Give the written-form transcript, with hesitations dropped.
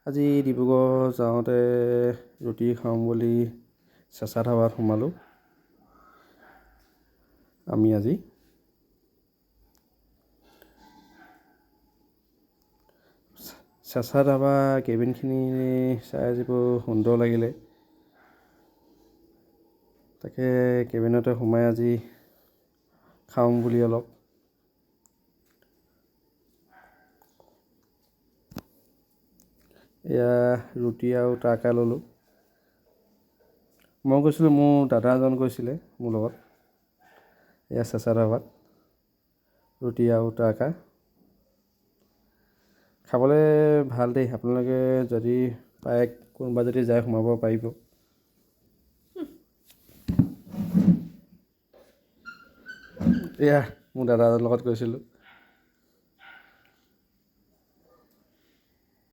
আজি ডিব্ৰুগড় যাওঁতে ৰুটি খাম বুলি চেঁচা ধাবাত সোমালোঁ। আমি আজি চেঁচা ধাবা কেবিনখিনি চাই যিবোৰ সুন্দৰ লাগিলে, তাকে কেবিনতে সোমাই আজি খাম বুলি অলপ এয়া ৰুটি আৰু টাকা ল'লোঁ। মই গৈছিলোঁ, মোৰ দাদা এজন গৈছিলে মোৰ লগত। এয়া চেঁচা ধাবাত ৰুটি আৰু টাকা খাবলৈ ভাল দেই। আপোনালোকে যদি পায়, কোনোবা যদি যায় সোমাব পাৰিব। এয়া মোৰ দাদাজনৰ লগত গৈছিলোঁ।